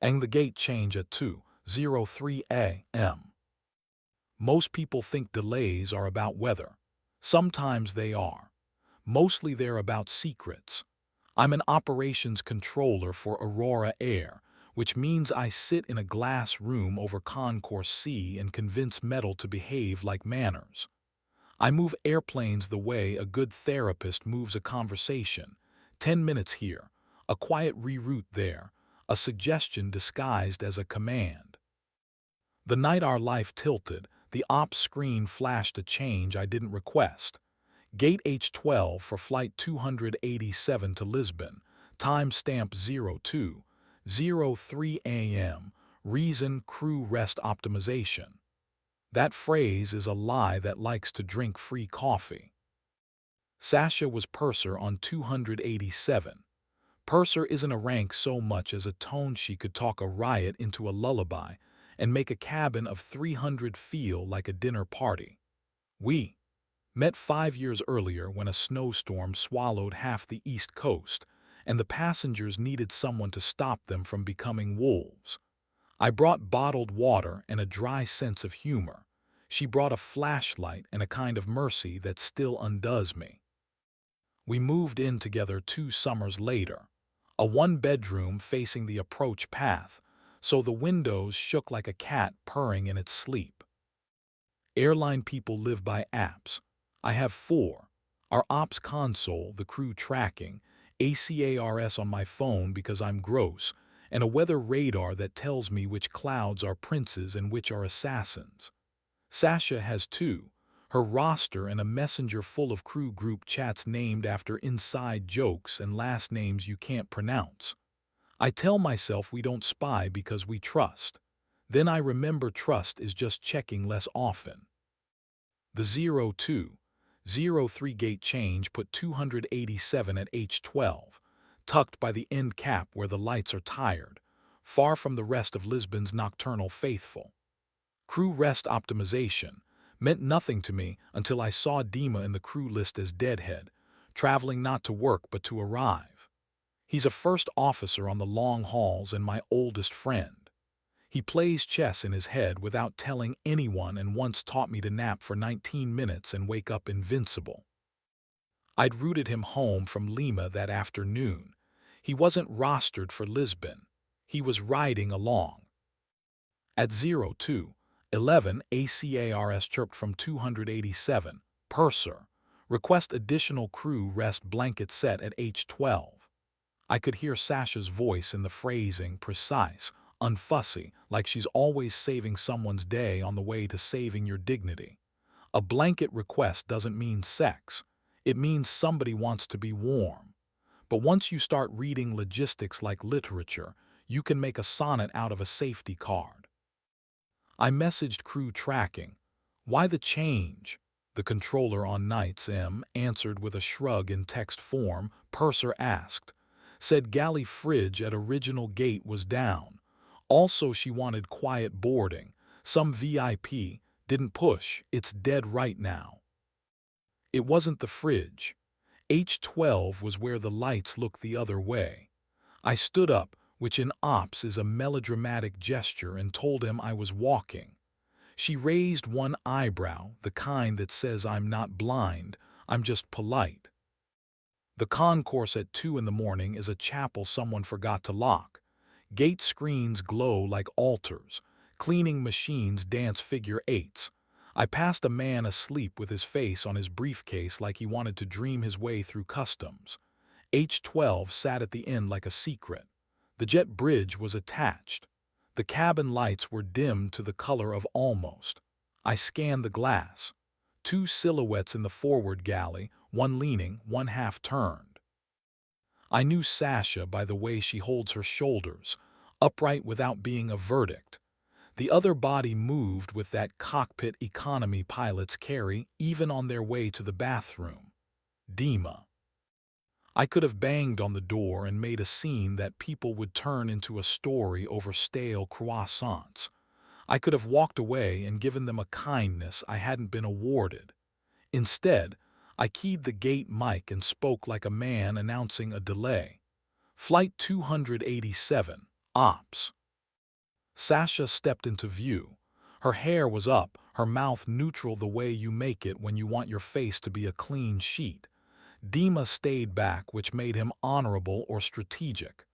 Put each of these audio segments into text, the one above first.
and the gate change at 2:03 a.m. Most people think delays are about weather. Sometimes they are. Mostly they're about secrets. I'm an operations controller for Aurora Air, which means I sit in a glass room over Concourse C and convince metal to behave like manners. I move airplanes the way a good therapist moves a conversation. 10 minutes here, a quiet reroute there, a suggestion disguised as a command. The night our life tilted, the ops screen flashed a change I didn't request. Gate H12 for Flight 287 to Lisbon, timestamp 02:03 a.m., reason crew rest optimization. That phrase is a lie that likes to drink free coffee. Sasha was purser on 287. Purser isn't a rank so much as a tone. She could talk a riot into a lullaby and make a cabin of 300 feel like a dinner party. We met 5 years earlier when a snowstorm swallowed half the East Coast, and the passengers needed someone to stop them from becoming wolves. I brought bottled water and a dry sense of humor. She brought a flashlight and a kind of mercy that still undoes me. We moved in together 2 summers later, a one-bedroom facing the approach path, so the windows shook like a cat purring in its sleep. Airline people live by apps. I have 4. Our ops console, the crew tracking, ACARS on my phone because I'm gross, and a weather radar that tells me which clouds are princes and which are assassins. Sasha has 2. Her roster and a messenger full of crew group chats named after inside jokes and last names you can't pronounce. I tell myself we don't spy because we trust. Then I remember trust is just checking less often. The 02:03 gate change put 287 at H12, tucked by the end cap where the lights are tired, far from the rest of Lisbon's nocturnal faithful. Crew rest optimization meant nothing to me until I saw Dima in the crew list as deadhead, traveling not to work but to arrive. He's a first officer on the long hauls and my oldest friend. He plays chess in his head without telling anyone and once taught me to nap for 19 minutes and wake up invincible. I'd routed him home from Lima that afternoon. He wasn't rostered for Lisbon. He was riding along. At 02:11 ACARS chirped from 287, purser, request additional crew rest blanket set at H12. I could hear Sasha's voice in the phrasing, precise, unfussy, like she's always saving someone's day on the way to saving your dignity. A blanket request doesn't mean sex. It means somebody wants to be warm. But once you start reading logistics like literature, you can make a sonnet out of a safety card. I messaged crew tracking. Why the change? The controller on nights M answered with a shrug in text form. Purser asked. Said galley fridge at original gate was down. Also she wanted quiet boarding. Some VIP didn't push. It's dead right now. It wasn't the fridge. H12 was where the lights looked the other way. I stood up, which in ops is a melodramatic gesture, and told him I was walking. She raised one eyebrow, the kind that says I'm not blind, I'm just polite. The concourse at 2 in the morning is a chapel someone forgot to lock. Gate screens glow like altars. Cleaning machines dance figure eights. I passed a man asleep with his face on his briefcase like he wanted to dream his way through customs. H12 sat at the end like a secret. The jet bridge was attached. The cabin lights were dimmed to the color of almost. I scanned the glass. 2 silhouettes in the forward galley, one leaning, one half turned. I knew Sasha by the way she holds her shoulders, upright without being a verdict. The other body moved with that cockpit economy pilots carry even on their way to the bathroom. Dima. I could have banged on the door and made a scene that people would turn into a story over stale croissants. I could have walked away and given them a kindness I hadn't been awarded. Instead, I keyed the gate mic and spoke like a man announcing a delay. Flight 287, ops. Sasha stepped into view. Her hair was up, her mouth neutral the way you make it when you want your face to be a clean sheet. Dima stayed back, which made him honorable or strategic.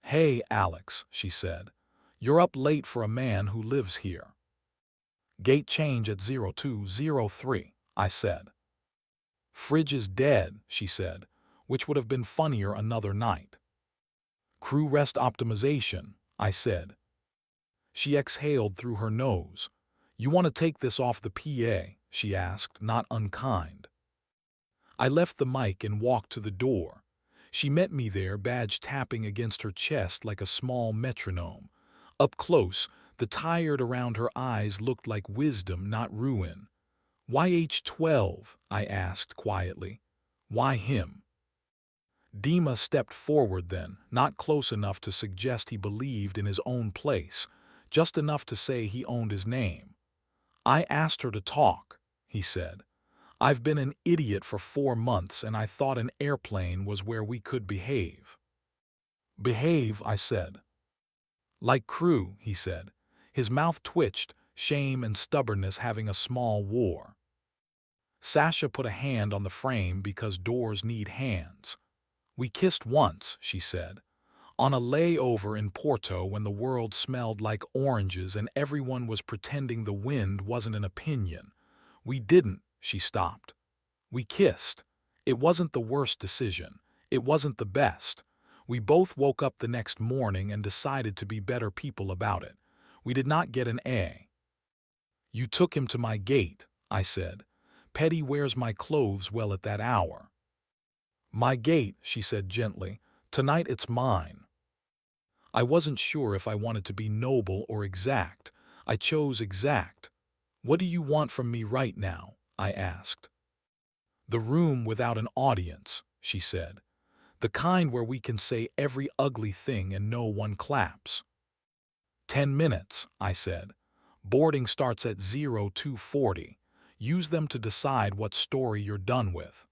"Hey, Alex," she said. "You're up late for a man who lives here." "Gate change at 0203, I said. "Fridge is dead," she said, which would have been funnier another night. "Crew rest optimization," I said. She exhaled through her nose. "You want to take this off the PA?" she asked, not unkind. I left the mic and walked to the door. She met me there, badge tapping against her chest like a small metronome. Up close, the tired around her eyes looked like wisdom, not ruin. "Why H12?" I asked quietly. "Why him?" Dima stepped forward then, not close enough to suggest he believed in his own place, just enough to say he owned his name. "I asked her to talk," he said. "I've been an idiot for 4 months and I thought an airplane was where we could behave." "Behave," I said. "Like crew," he said. His mouth twitched, shame and stubbornness having a small war. Sasha put a hand on the frame because doors need hands. "We kissed once," she said. "On a layover in Porto when the world smelled like oranges and everyone was pretending the wind wasn't an opinion. We didn't," she stopped. "We kissed. It wasn't the worst decision. It wasn't the best. We both woke up the next morning and decided to be better people about it. We did not get an A." "You took him to my gate," I said. "Petty wears my clothes well at that hour." "My gate," she said gently. "Tonight it's mine." I wasn't sure if I wanted to be noble or exact. I chose exact. "What do you want from me right now?" I asked. "The room without an audience," she said. "The kind where we can say every ugly thing and no one claps." 10 minutes, I said. "Boarding starts at 0240. Use them to decide what story you're done with."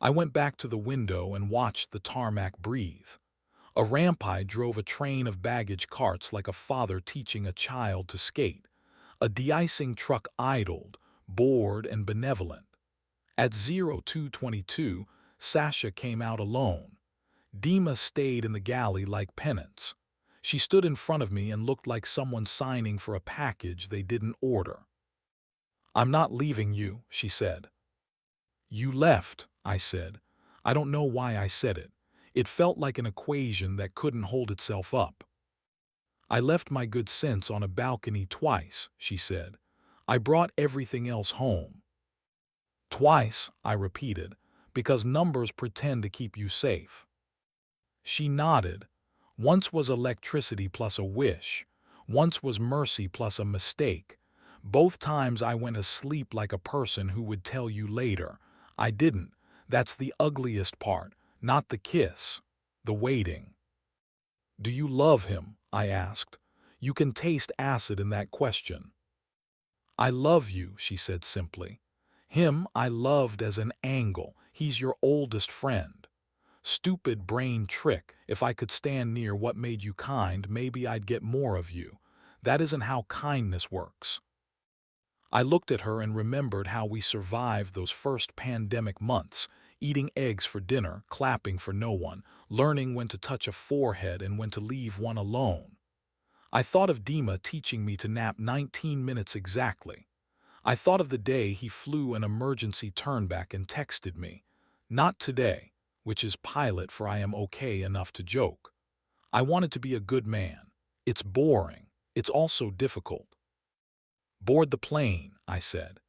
I went back to the window and watched the tarmac breathe. A rampai drove a train of baggage carts like a father teaching a child to skate. A de-icing truck idled, bored and benevolent. At 0222, Sasha came out alone. Dima stayed in the galley like penance. She stood in front of me and looked like someone signing for a package they didn't order. "I'm not leaving you," she said. "You left," I said. I don't know why I said it. It felt like an equation that couldn't hold itself up. "I left my good sense on a balcony twice," she said. "I brought everything else home." "Twice," I repeated, "because numbers pretend to keep you safe." She nodded. "Once was electricity plus a wish. Once was mercy plus a mistake. Both times I went asleep like a person who would tell you later. I didn't. That's the ugliest part, not the kiss. The waiting." "Do you love him?" I asked. You can taste acid in that question. "I love you," she said simply. "Him I loved as an angle. He's your oldest friend. Stupid brain trick. If I could stand near what made you kind, maybe I'd get more of you. That isn't how kindness works." I looked at her and remembered how we survived those first pandemic months, eating eggs for dinner, clapping for no one, learning when to touch a forehead and when to leave one alone. I thought of Dima teaching me to nap 19 minutes exactly. I thought of the day he flew an emergency turnback and texted me, "Not today," which is pilot for I am okay enough to joke. I wanted to be a good man. It's boring. It's also difficult. "Board the plane," I said.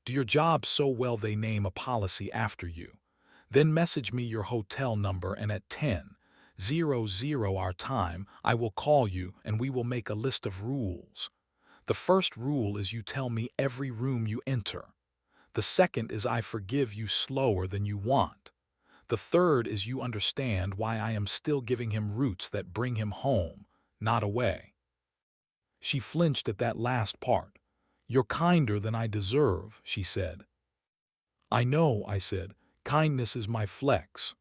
"Do your job so well they name a policy after you. Then message me your hotel number and at 10:00 our time I will call you and we will make a list of rules. The first rule is you tell me every room you enter. The second is I forgive you slower than you want. The third is you understand why I am still giving him routes that bring him home, not away." She flinched at that last part. "You're kinder than I deserve," she said. "I know," I said. "Kindness is my flex."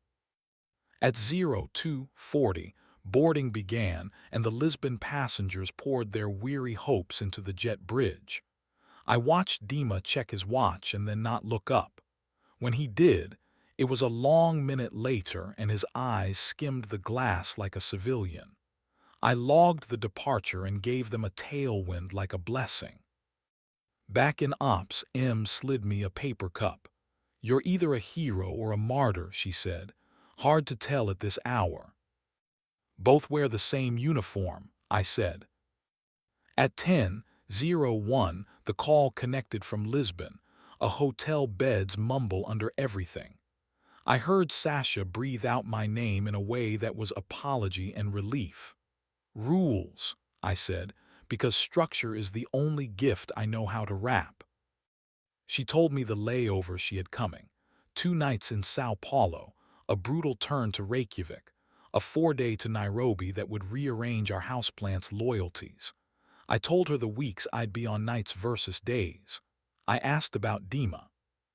At 0240, Boarding began, and the Lisbon passengers poured their weary hopes into the jet bridge. I watched Dima check his watch and then not look up. When he did, it was a long minute later and his eyes skimmed the glass like a civilian. I logged the departure and gave them a tailwind like a blessing. Back in ops, M slid me a paper cup. "You're either a hero or a martyr," she said. "Hard to tell at this hour." "Both wear the same uniform," I said. At 10:01, the call connected from Lisbon. A hotel bed's mumble under everything. I heard Sasha breathe out my name in a way that was apology and relief. "Rules," I said, "because structure is the only gift I know how to wrap." She told me the layover she had coming. 2 nights in Sao Paulo, a brutal turn to Reykjavik, a 4-day to Nairobi that would rearrange our houseplant's loyalties. I told her the weeks I'd be on nights versus days. I asked about Dima.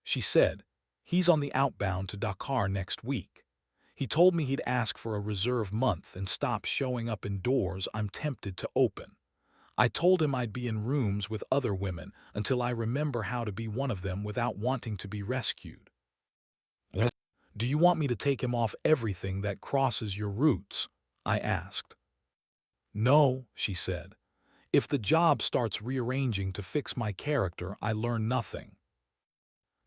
She said, "He's on the outbound to Dakar next week. He told me he'd ask for a reserve month and stop showing up in doors I'm tempted to open. I told him I'd be in rooms with other women until I remember how to be one of them without wanting to be rescued." "Do you want me to take him off everything that crosses your routes?" I asked. "No," she said. "If the job starts rearranging to fix my character, I learn nothing.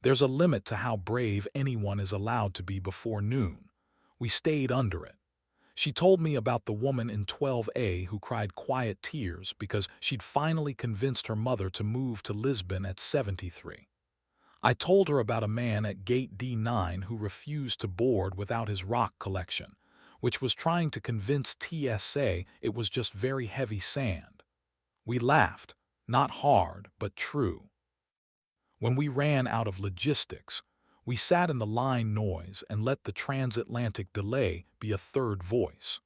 There's a limit to how brave anyone is allowed to be before noon." We stayed under it. She told me about the woman in 12A who cried quiet tears because she'd finally convinced her mother to move to Lisbon at 73. I told her about a man at gate D9 who refused to board without his rock collection, which was trying to convince TSA it was just very heavy sand. We laughed, not hard, but true. When we ran out of logistics, we sat in the line noise and let the transatlantic delay be a third voice.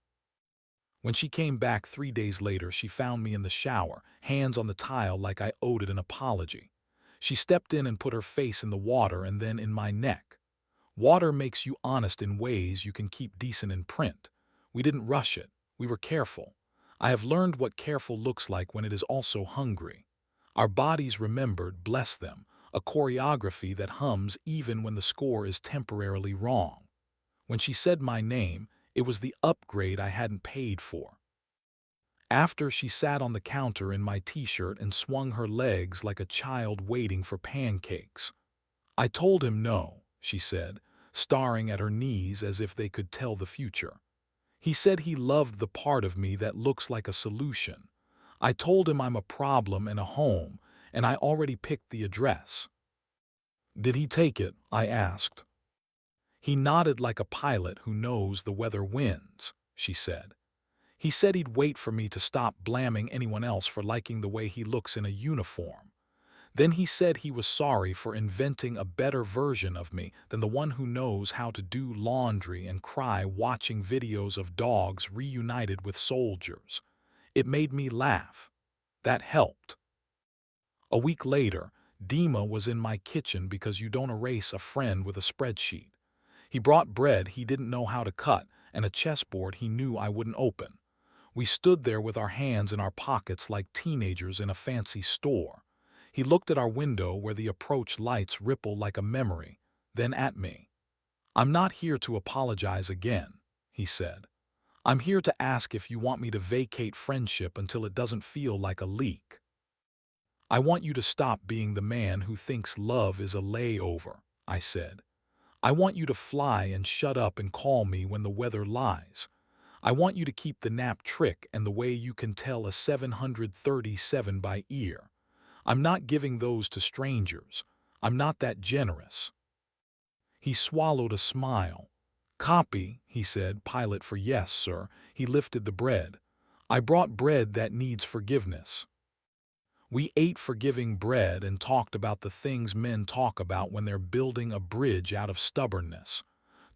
When she came back 3 days later, she found me in the shower, hands on the tile like I owed it an apology. She stepped in and put her face in the water and then in my neck. Water makes you honest in ways you can keep decent in print. We didn't rush it. We were careful. I have learned what careful looks like when it is also hungry. Our bodies remembered, bless them, a choreography that hums even when the score is temporarily wrong. When she said my name, it was the upgrade I hadn't paid for. After, she sat on the counter in my t-shirt and swung her legs like a child waiting for pancakes. "I told him no," she said, staring at her knees as if they could tell the future. "He said he loved the part of me that looks like a solution. I told him I'm a problem in a home, and I already picked the address." "Did he take it?" I asked. "He nodded like a pilot who knows the weather wins," she said. "He said he'd wait for me to stop blaming anyone else for liking the way he looks in a uniform. Then he said he was sorry for inventing a better version of me than the one who knows how to do laundry and cry watching videos of dogs reunited with soldiers." It made me laugh. That helped. A week later, Dima was in my kitchen because you don't erase a friend with a spreadsheet. He brought bread he didn't know how to cut and a chessboard he knew I wouldn't open. We stood there with our hands in our pockets like teenagers in a fancy store. He looked at our window where the approach lights ripple like a memory, then at me. "I'm not here to apologize again," he said. "I'm here to ask if you want me to vacate friendship until it doesn't feel like a leak. I want you to stop being the man who thinks love is a layover," I said. "I want you to fly and shut up and call me when the weather lies. I want you to keep the nap trick and the way you can tell a 737 by ear. I'm not giving those to strangers. I'm not that generous." He swallowed a smile. "Copy," he said, "pilot for yes, sir." He lifted the bread. "I brought bread that needs forgiveness." We ate forgiving bread and talked about the things men talk about when they're building a bridge out of stubbornness.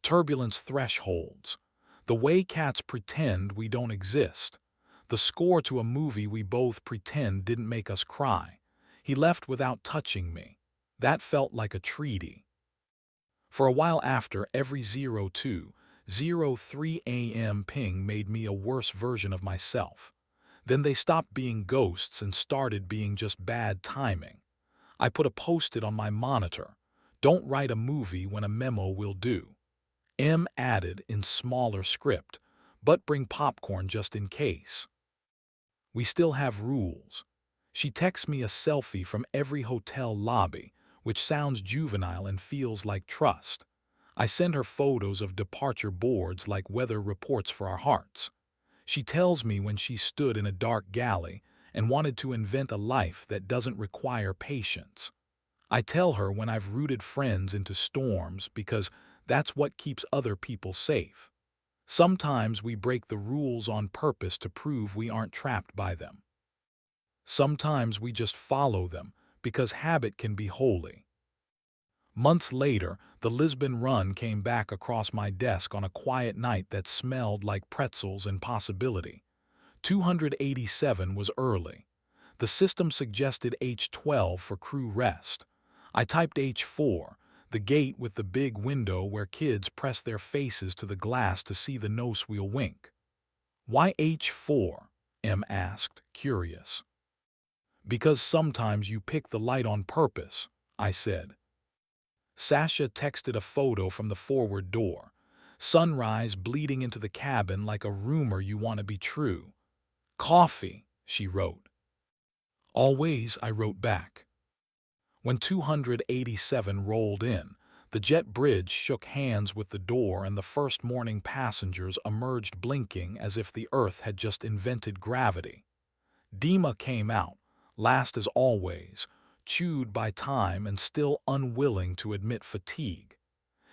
Turbulence thresholds. The way cats pretend we don't exist. The score to a movie we both pretend didn't make us cry. He left without touching me. That felt like a treaty. For a while after every 02, 03 a.m. ping made me a worse version of myself. Then they stopped being ghosts and started being just bad timing. I put a post-it on my monitor. Don't write a movie when a memo will do. M added in smaller script, but bring popcorn just in case. We still have rules. She texts me a selfie from every hotel lobby, which sounds juvenile and feels like trust. I send her photos of departure boards like weather reports for our hearts. She tells me when she stood in a dark galley and wanted to invent a life that doesn't require patience. I tell her when I've rooted friends into storms because that's what keeps other people safe. Sometimes we break the rules on purpose to prove we aren't trapped by them. Sometimes we just follow them because habit can be holy. Months later, the Lisbon run came back across my desk on a quiet night that smelled like pretzels and possibility. 287 was early. The system suggested H12 for crew rest. I typed H4, the gate with the big window where kids press their faces to the glass to see the nose wheel wink. Why H4? M asked, curious. Because sometimes you pick the light on purpose, I said. Sasha texted a photo from the forward door. Sunrise bleeding into the cabin like a rumor you want to be true. Coffee, she wrote. Always, I wrote back. When 287 rolled in, the jet bridge shook hands with the door and the first morning passengers emerged blinking as if the Earth had just invented gravity. Dima came out, last as always, chewed by time and still unwilling to admit fatigue.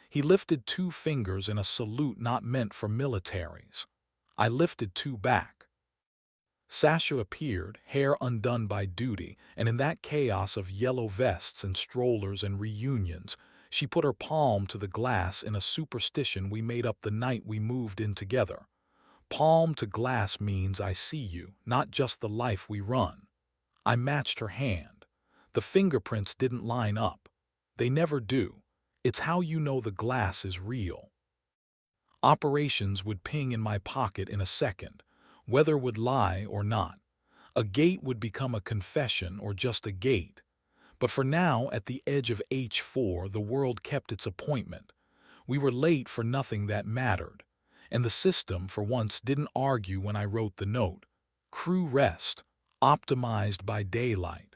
He lifted 2 fingers in a salute not meant for militaries. I lifted 2 back. Sasha appeared, hair undone by duty, and in that chaos of yellow vests and strollers and reunions, she put her palm to the glass in a superstition we made up the night we moved in together. Palm to glass means I see you, not just the life we run. I matched her hand. The fingerprints didn't line up. They never do. It's how you know the glass is real. Operations would ping in my pocket in a second. Weather would lie or not. A gate would become a confession or just a gate. But for now, at the edge of H4, the world kept its appointment. We were late for nothing that mattered. And the system, for once, didn't argue when I wrote the note. Crew rest, optimized by daylight.